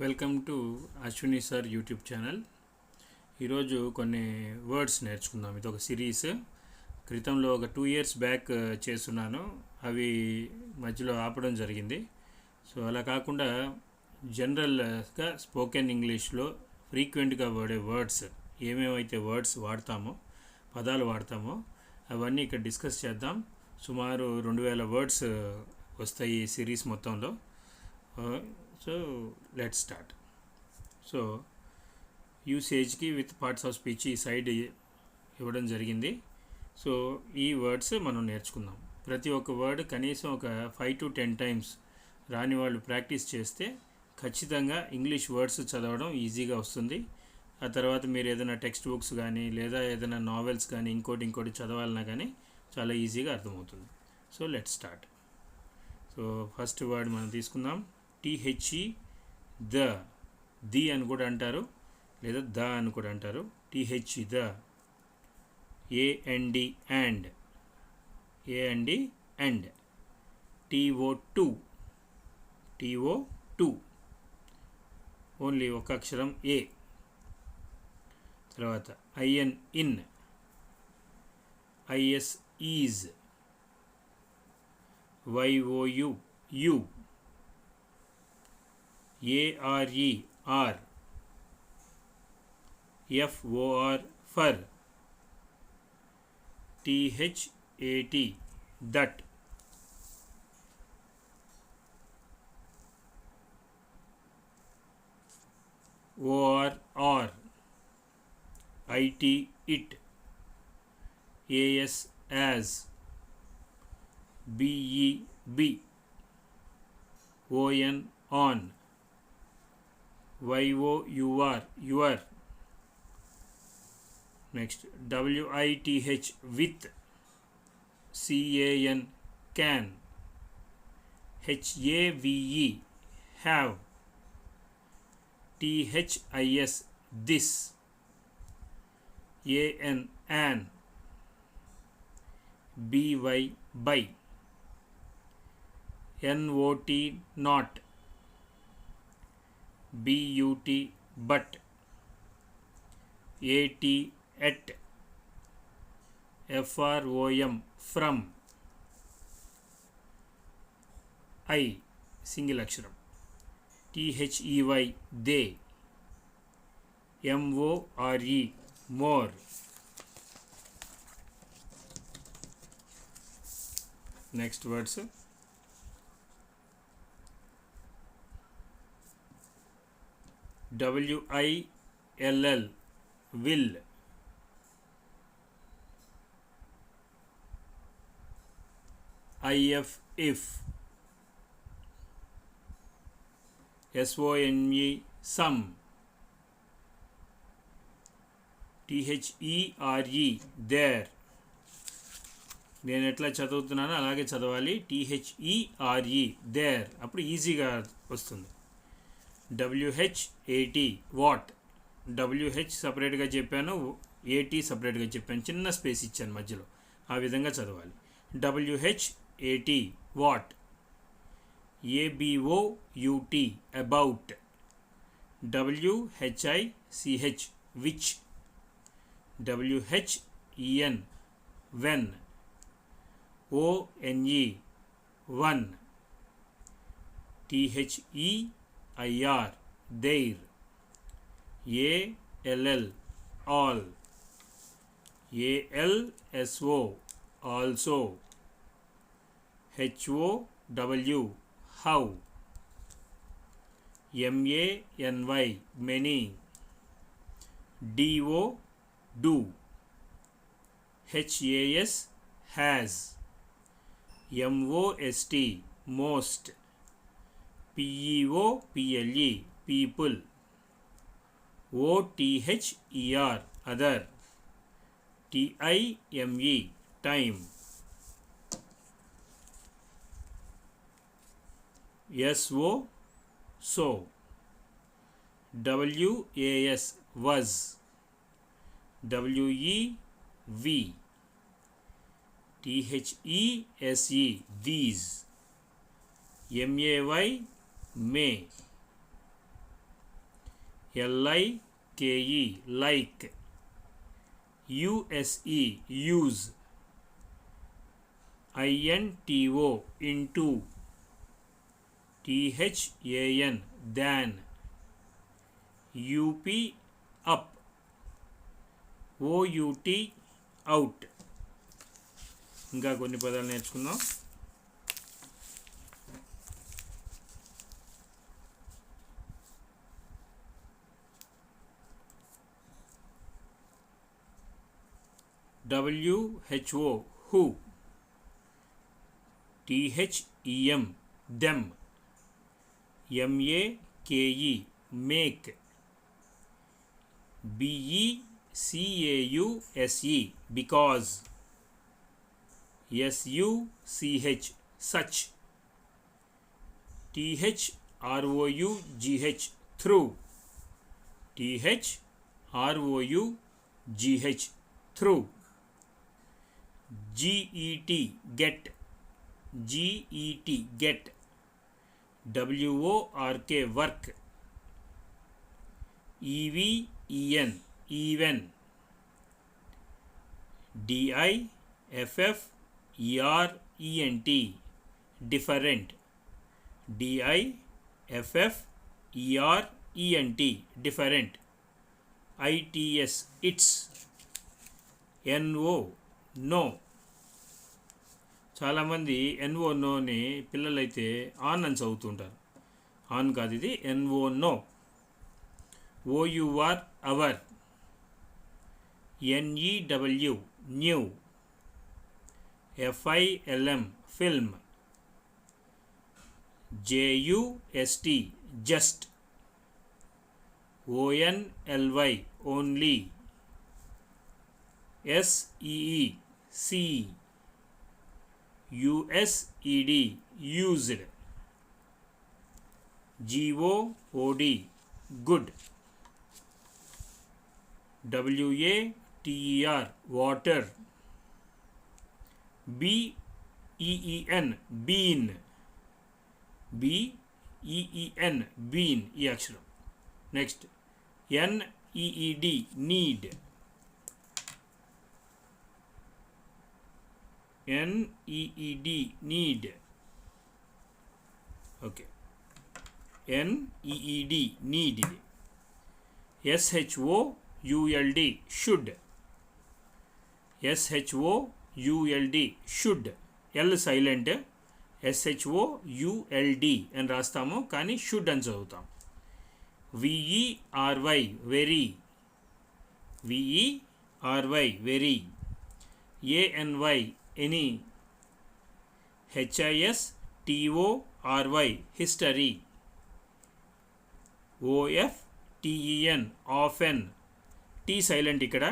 Welcome to Ashwini sir YouTube channel. ఈరోజు కొన్ని words నేర్చుకుందాం. ఇది ఒక సిరీస్. క్రితంలో ఒక 2 years బ్యాక్ చేస్తున్నాను, అవి మధ్యలో ఆపడం జరిగింది. సో అలా కాకుండా జనరల్గా స్పోకెన్ ఇంగ్లీష్లో ఫ్రీక్వెంట్గా వాడే వర్డ్స్, ఏమేమైతే వర్డ్స్ వాడతామో, పదాలు వాడతామో అవన్నీ ఇక్కడ డిస్కస్ చేద్దాం. సుమారు 2000 వర్డ్స్ వస్తాయి ఈ సిరీస్ మొత్తంలో. So let's start. సో యూసేజ్కి విత్ పార్ట్స్ ఆఫ్ స్పీచ్ ఈ సైడ్ ఇవ్వడం జరిగింది. సో ఈ వర్డ్స్ మనం నేర్చుకుందాం. ప్రతి ఒక్క వర్డ్ కనీసం ఒక 5 to 10 times రాని వాళ్ళు ప్రాక్టీస్ చేస్తే ఖచ్చితంగా ఇంగ్లీష్ వర్డ్స్ చదవడం ఈజీగా వస్తుంది. ఆ తర్వాత మీరు ఏదైనా టెక్స్ట్ బుక్స్ కానీ లేదా ఏదైనా నావెల్స్ కానీ ఇంకోటి చదవాలన్నా కానీ చాలా ఈజీగా అర్థమవుతుంది. So let's start. So first word మనం తీసుకుందాం. టీహెచ్ఈ ది అని కూడా అంటారు, లేదా ద అని కూడా అంటారు. T H E the. A N D and. T O to ఓన్లీ ఒక అక్షరం ఏ. తర్వాత I N in. I S is. Y O U you. ARE are. FOR for. THAT that. OR or. IT it. AS as. BE be. ON on. YOUR your. Next WITH with. CAN can. HAVE have. THIS this. AN an. BY by. NOT not. BUT but. AT at. FROM from. I single అక్షరం. THEY they. MORE more. Next words. WILL will. IF if. SOME some. THERE there. నేను ఎట్లా చదువుతున్నానో అలాగే చదవాలి. THERE there, అప్పుడు ఈజీగా వస్తుంది. WHAT what. WH సపరేట్గా చెప్పాను, AT సపరేట్గా చెప్పాను, చిన్న స్పేస్ ఇచ్చాను మధ్యలో. ఆ విధంగా చదవాలి. WHAT what. ABOUT about. WHICH which. WHEN when. ONE one. THEIR their. ALL all. ALSO also. HOW how. MANY many. DO do. HAS has. MOST most. PEOPLE people. OTHER other. TIME time. SO so. WAS was. WEV. THESE these. MAY may. LIKE like, USE use, INTO into, THAN than, UP up, OUT out. ఇంకా కొన్ని పదాలు నేర్చుకుందాం. WHO who, THEM them, MAKE make, BECAUSE because, SUCH such, THROUGH through, THROUGH through, GET get, GET get, WORK work, EVEN even, DIFFERENT different, DIFFERENT different, ITS its, NO no. చాలామంది NO నోని పిల్లలైతే on అని చదువుతుంటారు. On కాదు, ఇది NO no. OUR our, NEW new, FILM film, JUST just, ONLY only, SEE see, USED used, GOOD good, WATER water, BEEN bean, BEEN bean ఈ అక్షరం. Next NEED need, NEED need, okay, NEED need ఇది. SHOULD should, SHOULD should, L silent, SHOULD అని రాస్తాము కానీ should అని చదువుతాం. VERY very, VERY very, ANY any, HISTORY history, OFTEN often, T silent ఇక్కడ,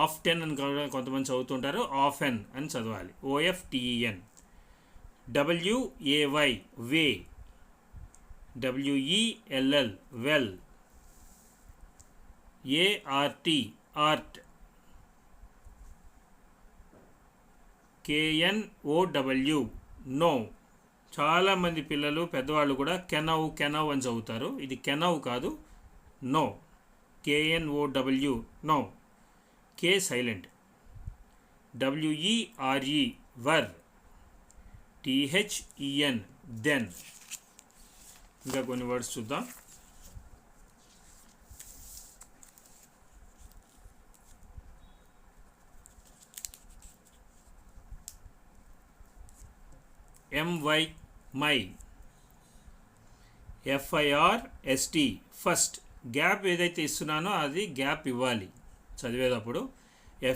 often అని కొంతమంది చదువుతుంటారు, ఆఫెన్ అని చదవాలి, OFTEN. WAY way, WELL well, ART art, KNOW know. చాలామంది పిల్లలు పెద్దవాళ్ళు కూడా కెనవ్ అని చదువుతారు. ఇది కెనవ్ కాదు, no, KNOW no, K silent. WERE were, THEN then. ఇంకా కొన్ని వర్డ్స్ చూద్దాం. MY my, FIRST first. Gap ఏదైతే ఇస్తున్నానో అది గ్యాప్ ఇవ్వాలి చదివేటప్పుడు.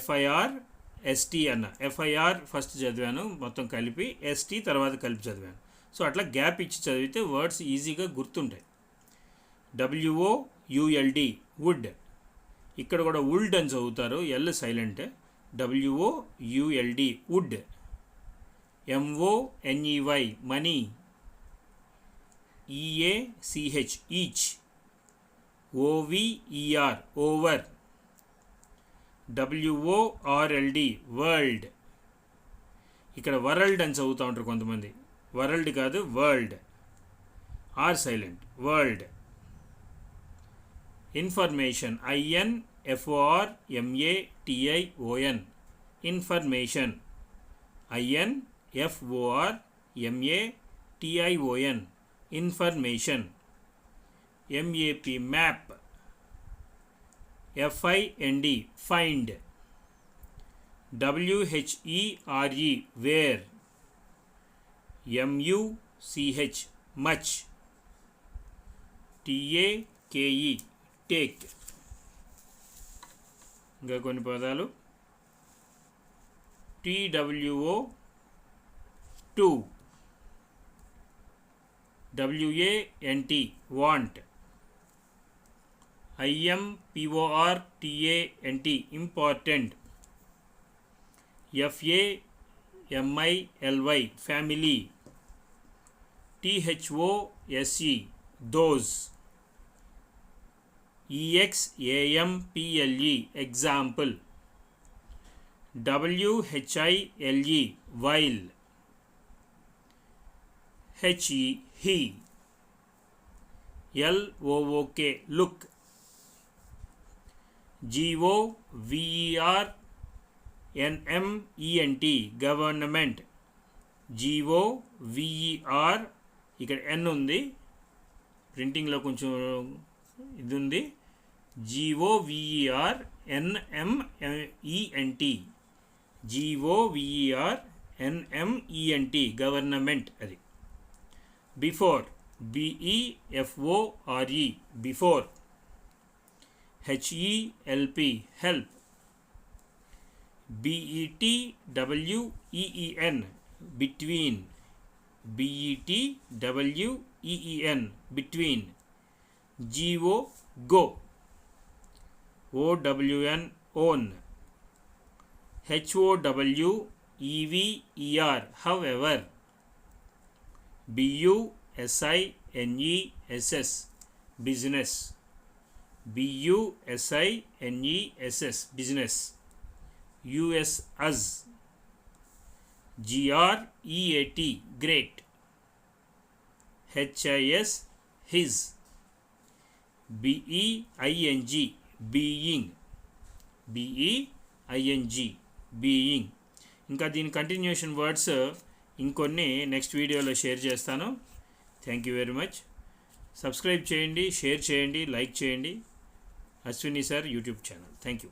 FIRST అన్న, FIR ఫస్ట్ చదివాను మొత్తం కలిపి, ST తర్వాత కలిపి చదివాను. సో అట్లా గ్యాప్ ఇచ్చి చదివితే వర్డ్స్ ఈజీగా గుర్తుంటాయి. WOULD వుడ్, ఇక్కడ కూడా వుల్డ్ అని చదువుతారు, L silent, WOULD would. MONEY money, EACH each, OVER over, WORLD world. ఇక్కడ వరల్డ్ అని చదువుతూ ఉంటారు కొంతమంది, వరల్డ్ కాదు world, R silent, world. information, INFORMATION, information, INFORMATION, information. MAP, map, FIND, find, WHERE, where, MUCH, much, TAKE, take. ఇంకా కొన్ని పదాలు TWO, to, WANT, want, IMPORTANT, important, FAMILY, family, THOSE, those, EXAMPLE, example, WHILE, while, HE, he, LOOK, look, GOVERNMENT, government, GOVER, ఇక్కడ N ఉంది, ప్రింటింగ్లో కొంచెం ఇది ఉంది, GOVERNMENT, GOVERNMENT, government. అది before, BEFORE, before, HELP, help, BETWEEN, between, BETWEEN, between, GO, go, OWN, own, HOWEVER, however, BUSINESS, business, BUSINESS, business, US, us, GREAT, great, HIS, his, BEING, being, BEING, being. ఇంకా దీని continuation words ఇంకొన్ని next వీడియోలో share చేస్తాను. Thank you very much. Subscribe చేయండి, share చేయండి, like చేయండి. Ashwini sir YouTube channel. Thank you.